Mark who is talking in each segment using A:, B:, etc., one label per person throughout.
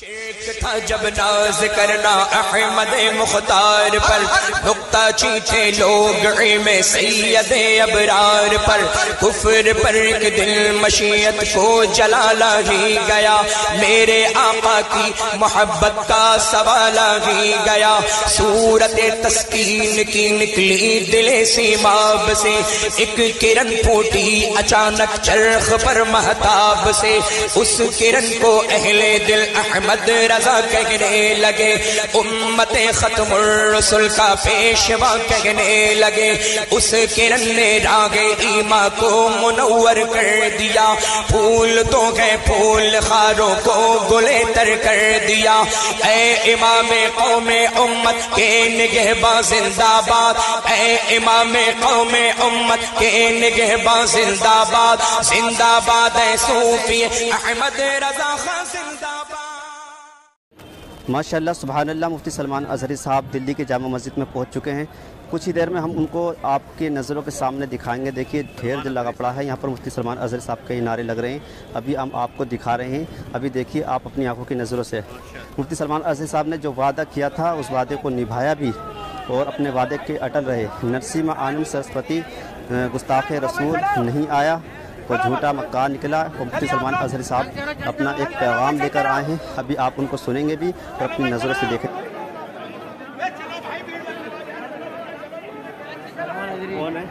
A: شرک تھا جب ناز کرنا احمد مختار پر، نقطہ چیٹھے لوگ علم سید ابرار پر، کفر پر ایک دل مشیت کو جلالا ہی گیا، میرے آقا کی محبت کا سوالا ہی گیا، صورت تسکین کی نکلی دل سیماب سے، ایک کرن پھوٹی اچانک چرخ پر مہتاب سے، اس کرن کو اہل دل احمد رضا کہنے لگے، امت ختم الرسل کا پیشوا کہنے لگے، اس کرن نے راہ ایمان کو منور کر دیا، پھول تو گئے پھول خاروں کو گلے تر کر دیا، اے امام قوم امت کے نگہباں زندہ باد، اے امام قوم امت کے نگہباں زندہ باد، زندہ باد اے صوفی احمد رضا خان زندہ باد۔
B: ماشاءاللہ سبحان اللہ، مفتی سلمان اظہری صاحب دلی کے جامع مسجد میں پہنچ چکے ہیں، کچھ ہی دیر میں ہم ان کو آپ کے نظروں کے سامنے دکھائیں گے۔ دیکھیے ڈھیر دل لگا پڑا ہے یہاں پر، مفتی سلمان اظہری صاحب کے نعرے لگ رہے ہیں، ابھی ہم آپ کو دکھا رہے ہیں، ابھی دیکھیے آپ اپنی آنکھوں کی نظروں سے۔ مفتی سلمان اظہری صاحب نے جو وعدہ کیا تھا اس وعدے کو نبھایا بھی اور اپنے وعدے کے اٹل رہے۔ نرسیما آنند سرسوتی گستاخ رسول نہیں آیا تو جھوٹا مکار نکلا، اور مفتی سلمان اظہری صاحب اپنا ایک پیغام لے کر آئے ہیں، ابھی آپ ان کو سنیں گے بھی اور اپنی نظروں سے دیکھیں۔ کون ہے؟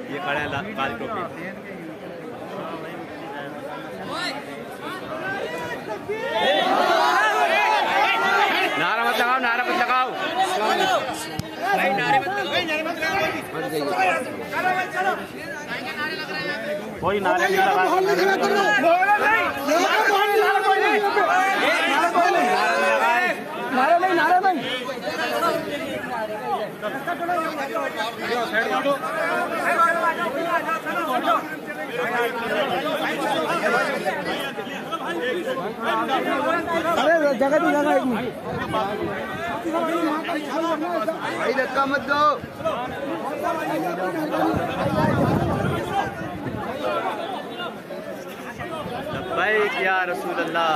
B: یہ کھڑے ہیں کال ٹوپی۔ نعرہ مت لگاؤ، نعرہ مت لگاؤ، کوئی نعرے نہیں لگا،
C: جگہ دی جگہ ایک منٹ بھائی دھکا مت دو۔
B: لبیک یا رسول اللہ۔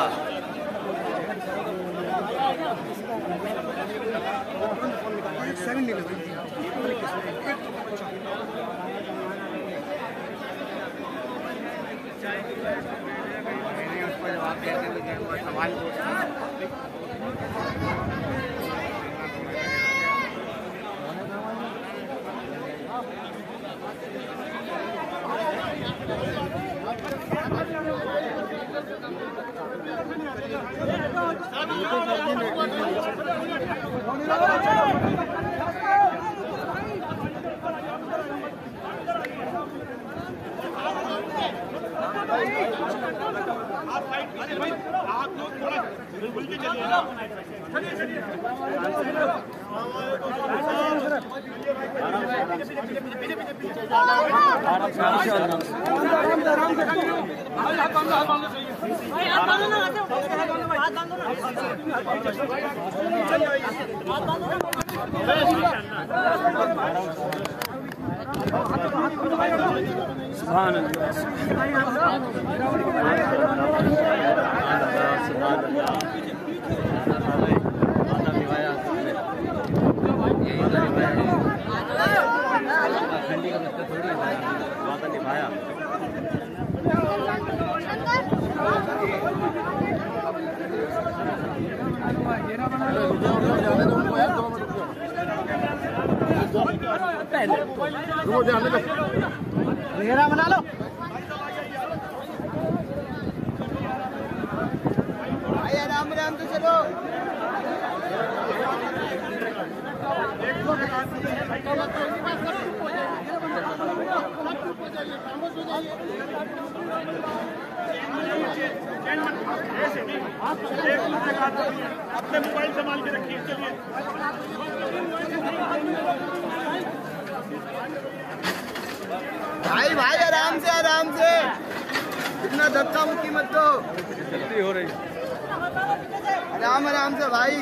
B: سبحان
C: میرا بنا لو بھائی، آرام آرام سے چلو۔
D: اپنے موبائل سنبھال کے رکھیے، چلیے۔
C: بھائی بھائی آرام سے اتنا دھکا مکی مت دو،
B: جلدی ہو رہی،
C: آرام سے بھائی۔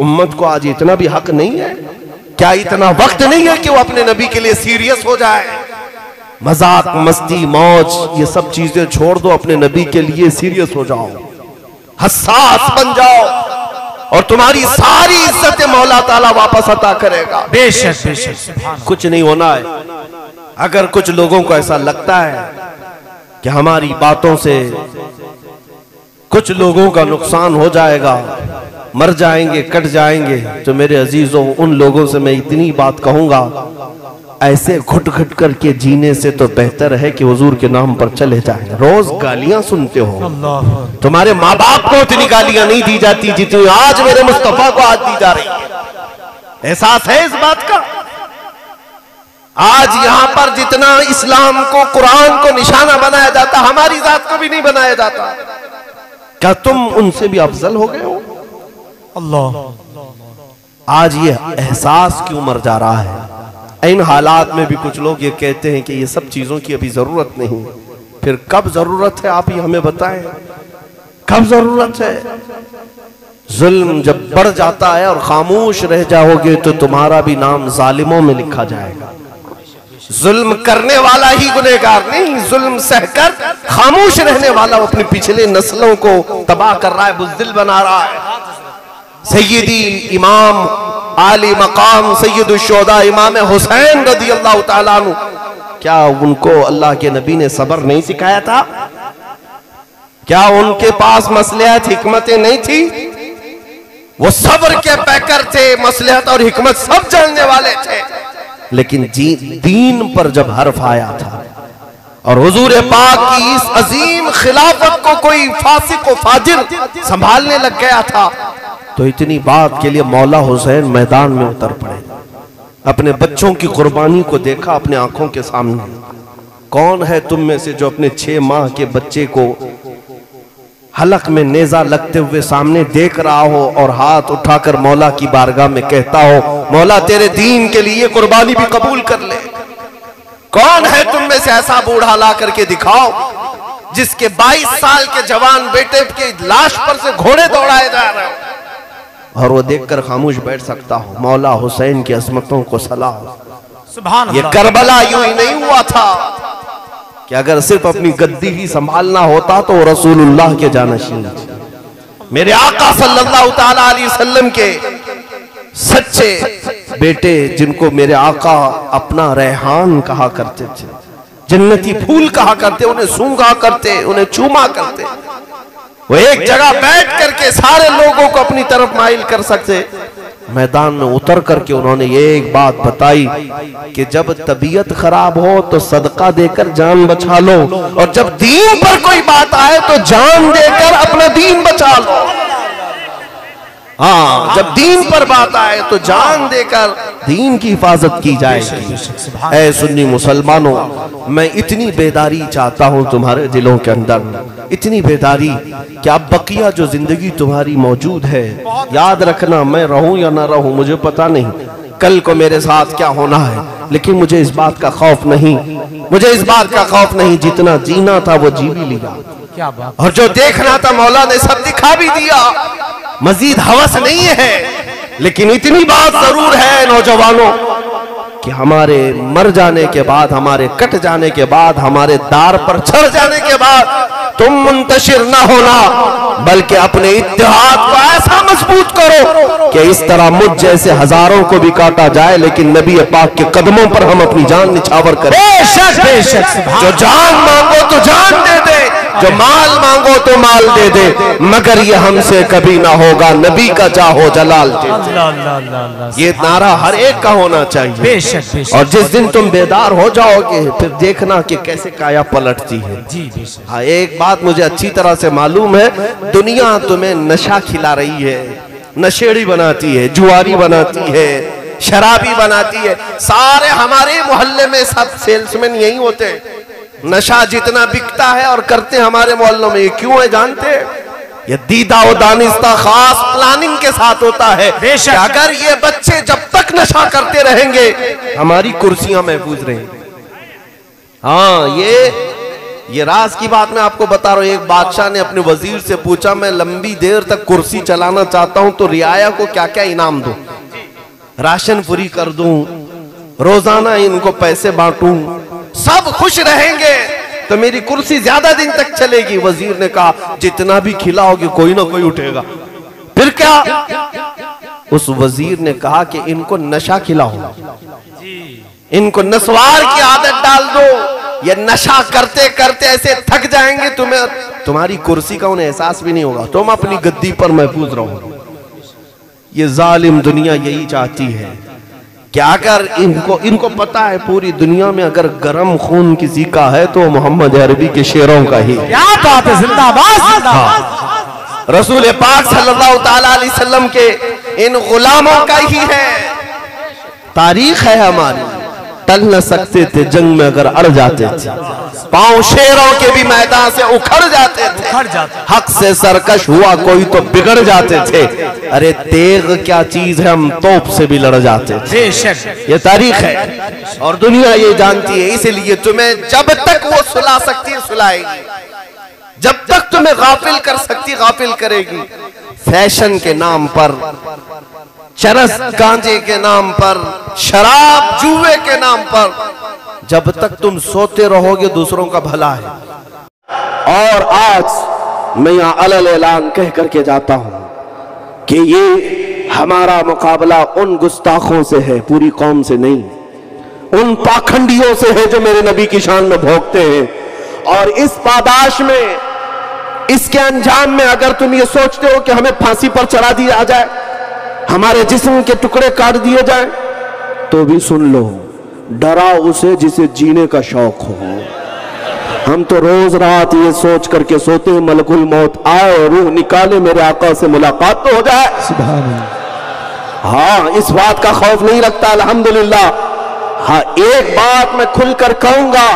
E: امت کو آج اتنا بھی حق نہیں ہے؟ کیا اتنا وقت نہیں ہے کہ وہ اپنے نبی کے لیے سیریس ہو جائے؟ مذاق مستی موج یہ سب چیزیں چھوڑ دو، اپنے نبی کے لیے سیریس ہو جاؤ، حساس بن جاؤ، اور تمہاری ساری عزت مولا تعالیٰ واپس عطا کرے گا۔
D: بے شک بے شک،
E: کچھ نہیں ہونا ہے۔ اگر کچھ لوگوں کو ایسا لگتا ہے کہ ہماری باتوں سے کچھ لوگوں کا نقصان ہو جائے گا، مر جائیں گے، کٹ جائیں گے، تو میرے عزیزوں ان لوگوں سے میں اتنی بات کہوں گا، ایسے گھٹ گھٹ کر کے جینے سے تو بہتر ہے کہ حضور کے نام پر چلے جائیں۔ روز گالیاں سنتے ہو، تمہارے ماں باپ کو اتنی گالیاں نہیں دی جاتی جتنی آج میرے مصطفیٰ کو آج دی جا رہی ہے۔ احساس ہے اس بات کا؟ آج یہاں پر جتنا اسلام کو، قرآن کو نشانہ بنایا جاتا، ہماری ذات کو بھی نہیں بنایا جاتا۔ کیا تم ان سے بھی افضل ہو گئے ہو؟ اللہ، آج یہ احساس کیوں مر جا رہا ہے؟ ان حالات میں بھی کچھ لوگ یہ کہتے ہیں کہ یہ سب چیزوں کی ابھی ضرورت نہیں۔ پھر کب ضرورت ہے آپ ہی ہمیں بتائیں، کب ضرورت ہے؟ ظلم جب بڑھ جاتا ہے اور خاموش رہ جاؤ گے تو تمہارا بھی نام ظالموں میں لکھا جائے گا۔ ظلم کرنے والا ہی گنہگار نہیں، ظلم سہ کر خاموش رہنے والا اپنی پچھلے نسلوں کو تباہ کر رہا ہے، بزدل بنا رہا ہے۔ سیدی امام عالی مقام سید الشہداء امام حسین رضی اللہ تعالیٰ عنہ، کیا ان کو اللہ کے نبی نے صبر نہیں سکھایا تھا؟ کیا ان کے پاس مصلحت حکمتیں نہیں تھی؟ وہ صبر کے پیکر تھے، مصلحت اور حکمت سب جاننے والے تھے، لیکن دین پر جب حرف آیا تھا اور حضور پاک کی اس عظیم خلافت کو کوئی فاسق و فاجر سنبھالنے لگ گیا تھا، تو اتنی بات کے لیے مولا حسین میدان میں اتر پڑے۔ اپنے بچوں کی قربانی کو دیکھا اپنے آنکھوں کے سامنے۔ کون ہے تم میں سے جو اپنے 6 ماہ کے بچے کو حلق میں نیزہ لگتے ہوئے سامنے دیکھ رہا ہو اور ہاتھ اٹھا کر مولا کی بارگاہ میں کہتا ہو مولا تیرے دین کے لیے قربانی بھی قبول کر لے؟ کون ہے تم میں سے ایسا بوڑھا لا کر کے دکھاؤ جس کے 22 سال کے جوان بیٹے کے لاش پر سے گھوڑے دوڑائے جا رہے ہیں اور وہ دیکھ کر خاموش بیٹھ سکتا ہو؟ مولا حسین کی عظمتوں کو سلام۔ یہ کربلا یوں ہی نہیں ہوا تھا کہ اگر صرف اپنی گدی ہی سنبھالنا ہوتا تو رسول اللہ کے جانشین، میرے آقا صلی اللہ تعالیٰ علیہ وسلم کے سچے بیٹے جن کو میرے آقا اپنا ریحان کہا کرتے تھے، جنتی پھول کہا کرتے، انہیں سونگا کرتے، انہیں چوما کرتے، وہ ایک جگہ بیٹھ کر کے سارے لوگوں کو اپنی طرف مائل کر سکتے، میدان میں اتر کر کے انہوں نے یہ ایک بات بتائی کہ جب طبیعت خراب ہو تو صدقہ دے کر جان بچا لو، اور جب دین پر کوئی بات آئے تو جان دے کر اپنا دین بچا لو۔ ہاں، جب دین پر بات آئے تو جان دے کر دین کی حفاظت کی جائے گی۔ اے سنی مسلمانوں، میں اتنی بیداری چاہتا ہوں تمہارے دلوں کے اندر، اتنی بیداری کہ اب بقیہ جو زندگی تمہاری موجود ہے، یاد رکھنا میں رہوں یا نہ رہوں مجھے پتا نہیں، کل کو میرے ساتھ کیا ہونا ہے، لیکن مجھے اس بات کا خوف نہیں، مجھے اس بات کا خوف نہیں، جتنا جینا تھا وہ جی بھی لیا، اور جو دیکھنا تھا مولا نے سب دکھا بھی دیا، مزید ہوس نہیں ہے۔ لیکن اتنی بات ضرور ہے نوجوانوں کہ ہمارے مر جانے کے بعد، ہمارے کٹ جانے کے بعد، ہمارے دار پر چھڑ جانے کے بعد تم منتشر نہ ہونا، بلکہ اپنے اتحاد کو ایسا مضبوط کرو کہ اس طرح مجھ جیسے ہزاروں کو بھی کاٹا جائے لیکن نبی پاک کے قدموں پر ہم اپنی جان نچھاور کریں۔ بے شک جو جان مانگو تو جان دے دے، جو مال مانگو تو مال دے دے، مگر یہ ہم سے کبھی نہ ہوگا نبی کا جاہو جلال دے دے۔ یہ نعرہ ہر ایک کا ہونا چاہیے، اور جس دن تم بیدار ہو جاؤ گے پھر دیکھنا کہ کیسے کایا پلٹتی ہے۔ ہاں، ایک بات مجھے اچھی طرح سے معلوم ہے، دنیا تمہیں نشہ کھلا رہی ہے، نشیڑی بناتی ہے، جواری بناتی ہے، شرابی بناتی ہے، سارے ہمارے محلے میں سب سیلسمین یہی ہوتے ہیں۔ نشہ جتنا بکتا ہے اور کرتے ہیں ہمارے محلوں میں، یہ کیوں ہے جانتے ہیں؟ یہ دیدہ و دانستہ خاص پلاننگ کے ساتھ ہوتا ہے کہ اگر یہ بچے جب تک نشہ کرتے رہیں گے ہماری کرسیاں محفوظ رہیں گی۔ ہاں، یہ راز کی بات میں آپ کو بتا رہا ہوں. ایک بادشاہ نے اپنے وزیر سے پوچھا میں لمبی دیر تک کرسی چلانا چاہتا ہوں تو رعایا کو کیا کیا انعام دوں؟ راشن فری کر دوں، روزانہ ان کو پیسے بانٹوں، سب خوش رہیں گے تو میری کرسی زیادہ دن تک چلے گی. وزیر نے کہا جتنا بھی کھلاؤ گے کوئی نہ کوئی اٹھے گا. پھر کیا؟ اس وزیر نے کہا کہ ان کو نشہ کھلاؤ، ان کو نسوار کی عادت ڈال دو، یہ نشہ کرتے کرتے ایسے تھک جائیں گے تمہاری کرسی کا انہیں احساس بھی نہیں ہوگا، تم اپنی گدی پر محفوظ رہو. یہ ظالم دنیا یہی چاہتی ہے کہ اگر ان کو پتا ہے پوری دنیا میں اگر گرم خون کسی کا ہے تو محمد عربی کے شعروں کا ہی.
F: کیا بات ہے، زندہ باد.
E: رسول پاک صلی اللہ تعالیٰ علیہ وسلم کے ان غلاموں کا ہی ہے. تاریخ ہے ہماری. ٹل نہ سکتے تھے جنگ میں اگر اڑ جاتے تھے، پاؤں شیروں کے بھی میدان سے اکھڑ جاتے تھے، حق سے سرکش ہوا کوئی تو بگڑ جاتے تھے. ارے تیغ کیا چیز ہے، ہم توپ سے بھی لڑ جاتے تھے. یہ تاریخ ہے اور دنیا یہ جانتی ہے. اس لیے تمہیں جب تک وہ سلا سکتی سلائے گی، جب تک تمہیں غافل کر سکتی غافل کرے گی. فیشن کے نام پر، چرس گانجے کے نام پر، شراب جوے کے نام پر، جب تک تم سوتے رہو گے دوسروں کا بھلا ہے. اور آج میں یہاں علل اعلان کہہ کر کے جاتا ہوں کہ یہ ہمارا مقابلہ ان گستاخوں سے ہے، پوری قوم سے نہیں، ان پاکھنڈیوں سے ہے جو میرے نبی کی شان میں بھوکتے ہیں. اور اس پاداش میں، اس کے انجام میں اگر تم یہ سوچتے ہو کہ ہمیں پھانسی پر چڑھا دیا جائے، ہمارے جسم کے ٹکڑے کاٹ دیے جائیں، تو بھی سن لو، ڈرا اسے جسے جینے کا شوق ہو. ہم تو روز رات یہ سوچ کر کے سوتے ہیں ملک الموت آئے، روح نکالے، میرے آقا سے ملاقات تو ہو جائے. سبحان اللہ. ہاں اس بات کا خوف نہیں رکھتا الحمدللہ. ہاں ایک بات میں کھل کر کہوں گا،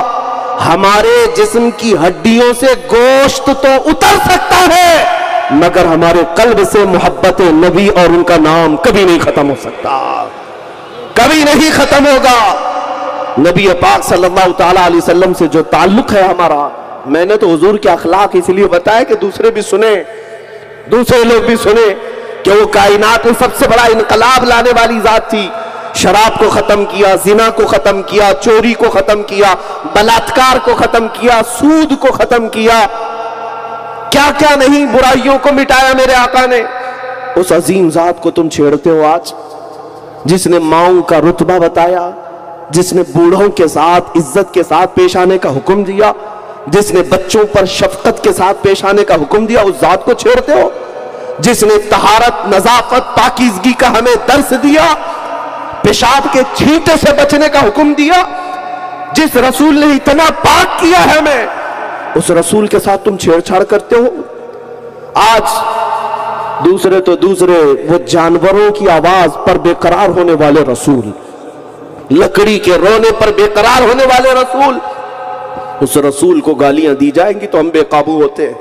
E: ہمارے جسم کی ہڈیوں سے گوشت تو اتر سکتا ہے مگر ہمارے قلب سے محبت نبی اور ان کا نام کبھی نہیں ختم ہو سکتا، کبھی نہیں ختم ہوگا. نبی پاک صلی اللہ تعالیٰ علیہ وسلم سے جو تعلق ہے ہمارا، میں نے تو حضور کے اخلاق اس لیے بتایا کہ دوسرے بھی سنیں، دوسرے لوگ بھی سنیں کہ وہ کائنات میں سب سے بڑا انقلاب لانے والی ذات تھی. شراب کو ختم کیا، زنا کو ختم کیا، چوری کو ختم کیا، بلاತ್ಕಾರ کو ختم کیا، سود کو ختم کیا، کیا کیا نہیں برائیوں کو مٹایا میرے آقا نے. اس عظیم ذات کو تم چھیڑتے ہو آج، جس نے ماؤں کا رتبہ بتایا، جس نے بوڑھوں کے ساتھ عزت کے ساتھ پیش آنے کا حکم دیا، جس نے بچوں پر شفقت کے ساتھ پیش آنے کا حکم دیا، اس ذات کو چھیڑتے ہو. جس نے طہارت، نظافت، پاکیزگی کا ہمیں درس دیا، پیشاب کے چھینٹے سے بچنے کا حکم دیا، جس رسول نے اتنا پاک کیا ہے ہمیں، اس رسول کے ساتھ تم چھیڑ چھاڑ کرتے ہو. آج دوسرے تو دوسرے، وہ جانوروں کی آواز پر بے قرار ہونے والے رسول، لکڑی کے رونے پر بے قرار ہونے والے رسول، اس رسول کو گالیاں دی جائیں گی تو ہم بے قابو ہوتے ہیں.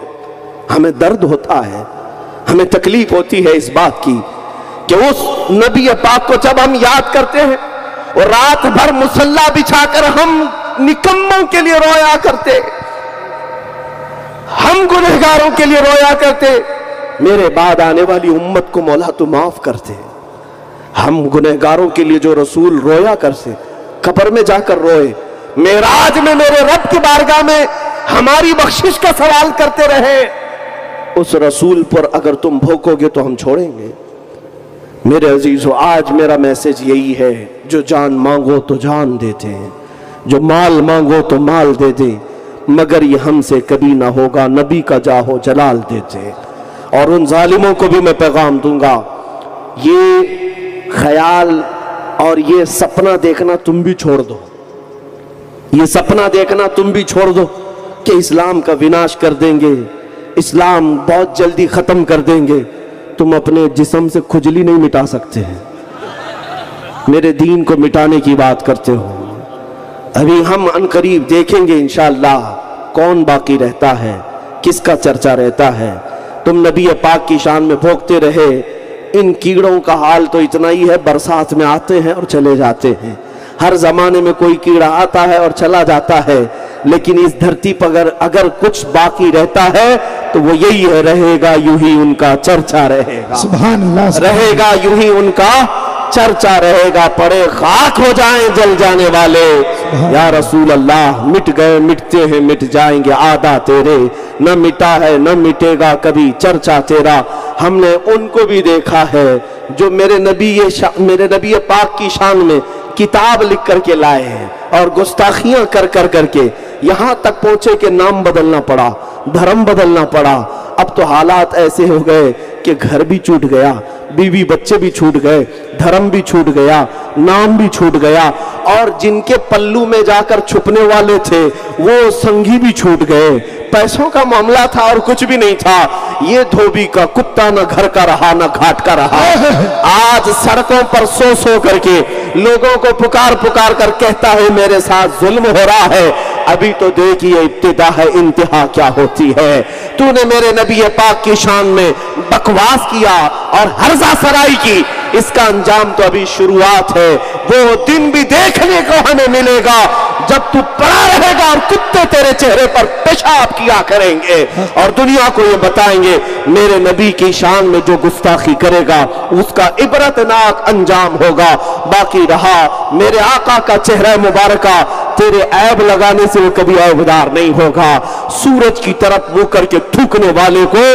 E: ہمیں درد ہوتا ہے، ہمیں تکلیف ہوتی ہے اس بات کی کہ اس نبی پاک کو جب ہم یاد کرتے ہیں اور رات بھر مصلی بچھا کر ہم نکموں کے لیے رویا کرتے، ہم گنہگاروں کے لیے رویا کرتے، میرے بعد آنے والی امت کو مولا تو معاف کرتے. ہم گنہگاروں کے لیے جو رسول رویا کرتے، قبر میں جا کر روئے، معراج میں میرے رب کی بارگاہ میں ہماری بخشش کا سوال کرتے رہے، اس رسول پر اگر تم بھوکو گے تو ہم چھوڑیں گے. میرے عزیزو، آج میرا میسج یہی ہے، جو جان مانگو تو جان دیتے ہیں، جو مال مانگو تو مال دے دے، مگر یہ ہم سے کبھی نہ ہوگا، نبی کا جاہو جلال دیتے. اور ان ظالموں کو بھی میں پیغام دوں گا، یہ خیال اور یہ سپنا دیکھنا تم بھی چھوڑ دو، یہ سپنا دیکھنا تم بھی چھوڑ دو کہ اسلام کا وناش کر دیں گے، اسلام بہت جلدی ختم کر دیں گے. تم اپنے جسم سے کھجلی نہیں مٹا سکتے ہیں، میرے دین کو مٹانے کی بات کرتے ہو. ابھی ہم عنقریب دیکھیں گے انشاءاللہ کون باقی رہتا ہے، کس کا چرچا رہتا ہے. تم نبی پاک کی شان میں بھوکتے رہے. ان کیڑوں کا حال تو اتنا ہی ہے، برسات میں آتے ہیں اور چلے جاتے ہیں. ہر زمانے میں کوئی کیڑا آتا ہے اور چلا جاتا ہے، لیکن اس دھرتی پر اگر کچھ باقی رہتا ہے تو وہ یہی ہے، رہے گا یوں ہی ان کا چرچا رہے گا،
F: سبحان اللہ،
E: رہے گا یوں ہی ان کا چرچا رہے گا، پڑے خاک ہو جائیں جل جانے والے یا رسول اللہ، مٹ گئے مٹتے ہیں مٹ جائیں گے آدھا تیرے، نہ مٹا ہے نہ مٹے گا کبھی چرچا تیرا۔ ہم نے ان کو بھی دیکھا ہے جو میرے نبی پاک کی شان میں کتاب لکھ کر کے لائے ہیں اور گستاخیاں کر کے یہاں تک پہنچے کہ نام بدلنا پڑا، دھرم بدلنا پڑا۔ اب تو حالات ایسے ہو گئے کہ گھر بھی چھوٹ گیا، بیوی بچے بھی چھوٹ گئے، دھرم بھی چھوٹ گیا، نام بھی چھوٹ گیا، اور جن کے پلو میں جا کر چھپنے والے تھے وہ سنگھی بھی چھوٹ گئے۔ پیسوں کا معاملہ تھا اور کچھ بھی نہیں تھا۔ یہ دھوبی کا کتا نہ گھر کا رہا نہ گھاٹ کا رہا، آج سڑکوں پر سو کر کے لوگوں کو پکار کر کہتا ہے میرے ساتھ ظلم ہو رہا ہے۔ ابھی تو دیکھیے ابتدا ہے، انتہا کیا ہوتی ہے۔ تو نے میرے نبی پاک کی شان میں بکواس کیا اور ہرزہ سرائی کی، اس کا انجام تو ابھی شروعات ہے۔ وہ دن بھی دیکھنے کو ہمیں ملے گا جب تو پڑا رہے گا اور کتے تیرے چہرے پر پیشاب کیا کریں گے اور دنیا کو یہ بتائیں گے میرے نبی کی شان میں جو گستاخی کرے گا اس کا عبرتناک انجام ہوگا۔ باقی رہا میرے آقا کا چہرہ مبارکہ، تیرے عیب لگانے سے وہ کبھی عیبدار نہیں ہوگا۔ سورج کی طرف منہ کر کے تھوکنے والے کو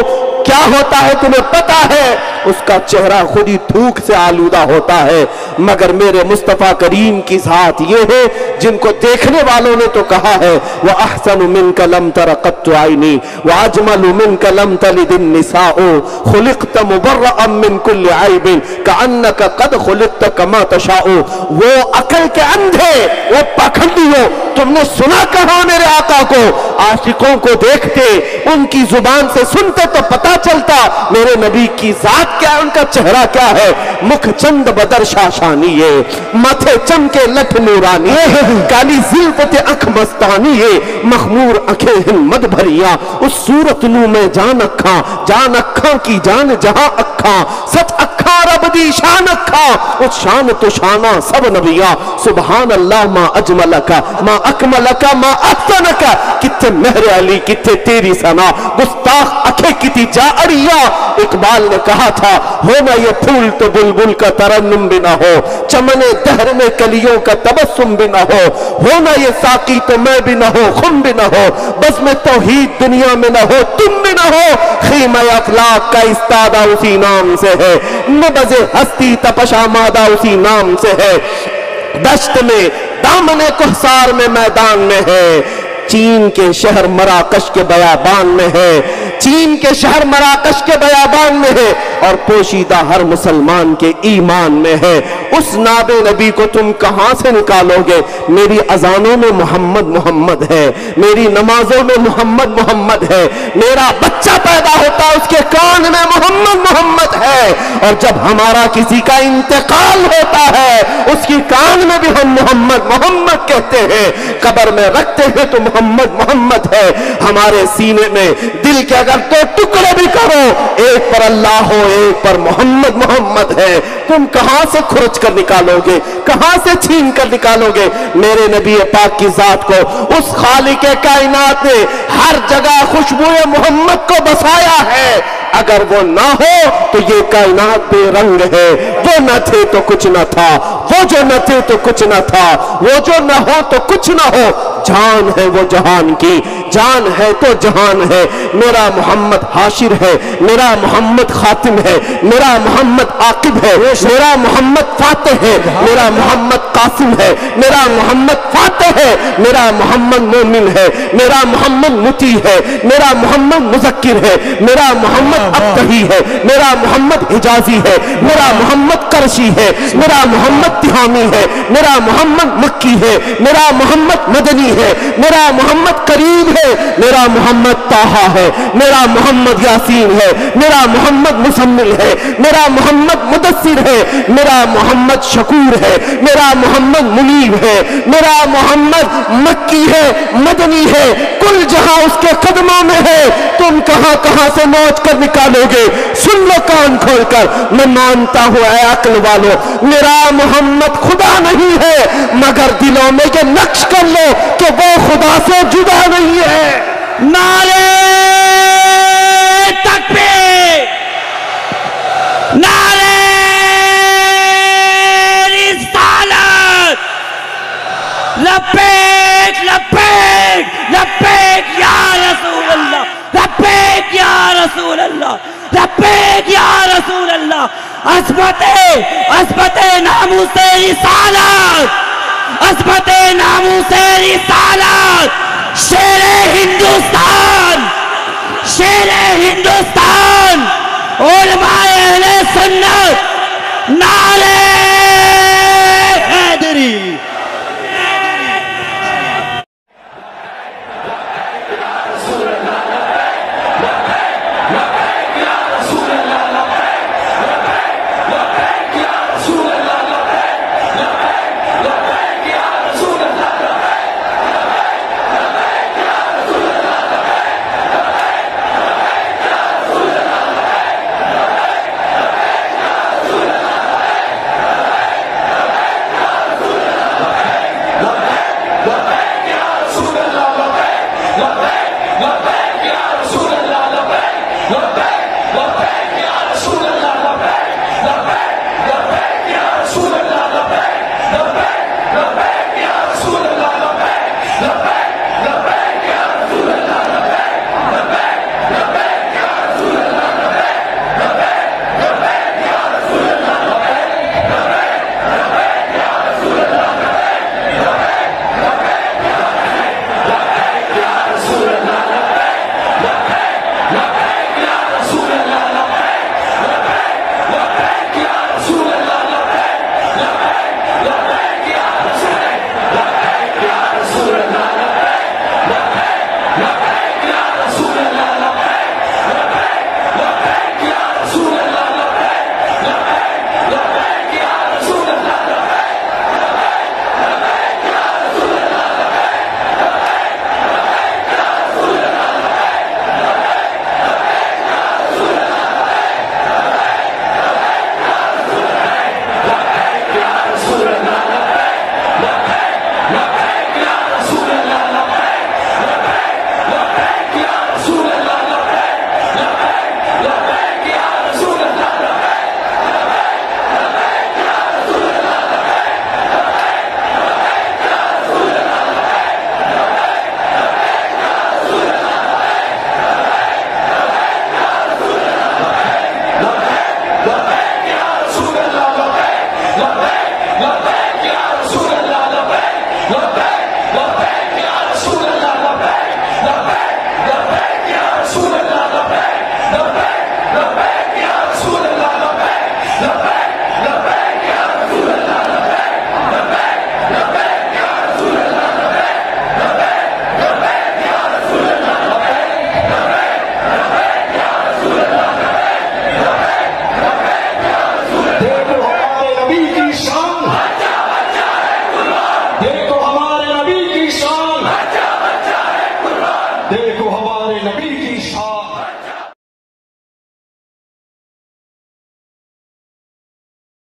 E: کیا ہوتا ہے تمہیں پتا ہے، اس کا چہرہ خود ہی تھوک سے آلودہ ہوتا ہے، مگر میرے مصطفیٰ کریم کی ذات یہ ہے جن کو دیکھنے والوں نے تو کہا ہے وَأَحْسَنُ مِنْكَ لَمْ تَرَ قَطُّ عَيْنِي وَأَجْمَلُ مِنْكَ لَمْ تَلِدِ النِّسَاءُ خُلِقْتَ مُبَرَّأً مِنْ كُلِّ عَيْبٍ كَأَنَّكَ قَدْ خُلِقْتَ كَمَا تَشَاءُ۔ وہ عقل کے اندھے، وہ پاکھنڈیوں، تم نے سنا کہاں میرے آقا کو؟ عاشقوں کو دیکھتے، ان کی زبان سے سنتے تو پتا چلتا میرے نبی کی ذات کیا ہے، ان کا چہرہ کیا ہے۔ مکھ چند بدر شاشانی ہے، ماتھے چمکے لٹھ نورانی ہے، کالی زلفت اکھ مستانی ہے، مخمور اکھیں ہمت بھریاں، اس صورت نو میں جان اکھاں کی جان جہاں اکھاں، سچ اکھاں رب دی شان اکھاں، اس شان تو شانہ سب نبیاں۔ سبحان اللہ ما اجملکا ما اکملکا ما احسنکا، کتے مہر علی کتے تیری ثنا، گستاخ اکھے کتی جا اڑیا۔ اقبال نے کہا تھا ہونا یہ پھول تو بلبل کا ترنم بھی نہ ہو، چمن دہر میں کلیوں کا تبسم بھی نہ ہو، ہونا یہ ساقی تو میں بھی نہ ہو، خم بھی نہ ہو، بس میں توحید دنیا میں نہ ہو، تم بھی نہ ہو، خیمہ اخلاق کا استادہ اسی نام سے ہے، نبض ہستی تپش آمادہ اسی نام سے ہے، دشت میں دامن کوہسار میں میدان میں ہے، چین کے شہر مراکش کے بیابان میں ہے، چین کے شہر مراکش کے بیابان میں ہے، اور پوشیدہ ہر مسلمان کے ایمان میں ہے۔ اس ناب نبی کو تم کہاں سے نکالو گے؟ میری اذانوں میں محمد محمد ہے، میری نمازوں میں محمد محمد ہے، میرا بچہ پیدا ہوتا اس کے کان میں محمد محمد ہے، اور جب ہمارا کسی کا انتقال ہوتا ہے اس کی کان میں بھی ہم محمد محمد کہتے ہیں، قبر میں رکھتے ہیں تو محمد محمد ہے۔ ہمارے سینے میں دل کے اگر تو ٹکڑے بھی کرو، ایک پر اللہ ہو ایک پر محمد محمد ہے، تم کہاں سے کھرچ کر نکالو گے، کہاں سے چھین کر نکالو گے میرے نبی پاک کی ذات کو؟ اس خالق کائنات نے ہر جگہ خوشبو محمد کو بسایا ہے، اگر وہ نہ ہو تو یہ کائنات بے رنگ ہے۔ وہ نہ تھے تو کچھ نہ تھا، وہ جو نہ تھے تو کچھ نہ تھا، وہ جو نہ ہو تو کچھ نہ ہو، جان ہے وہ جہان کی، جان ہے تو جہان ہے۔ میرا محمد حاشر ہے، میرا محمد خاتم ہے، میرا محمد عاقب ہے، میرا محمد فاتح ہے، میرا محمد قاسم ہے، میرا محمد فاتح ہے، میرا محمد مومن ہے، میرا محمد مطیع ہے، میرا محمد مذکر ہے، میرا محمد ابتہی ہے، میرا محمد حجازی ہے، میرا محمد قرشی ہے، میرا محمد تہامی ہے، میرا محمد مکی ہے، میرا محمد مدنی ہے، میرا محمد قریب ہے، میرا محمد طٰہٰ ہے، میرا محمد یاسین ہے، میرا محمد مسمل ہے، میرا محمد مدثر ہے، میرا محمد محمد شکور ہے، میرا محمد منیب ہے، میرا محمد مکی ہے، مدنی ہے، کل جہاں اس کے قدموں میں ہے، تم کہاں کہاں سے نوچ کر نکالو گے؟ سن لو کان کھول کر، میں مانتا ہوں اے عقل والو میرا محمد خدا نہیں ہے، مگر دلوں میں یہ نقش کر لو کہ وہ خدا سے جدا نہیں ہے۔
F: نعرے تکبیر، نعرے رسالت، لبیک لبیک لبیک یا رسول اللہ، لبیک یا رسول اللہ، لبیک یا رسول اللہ۔ عظمت ناموس رسالت، عظمت ناموس رسالت، شیر ہندوستان، شیر ہندوستان، علماء اہل سنت، نعرے حیدری۔
G: دیکھو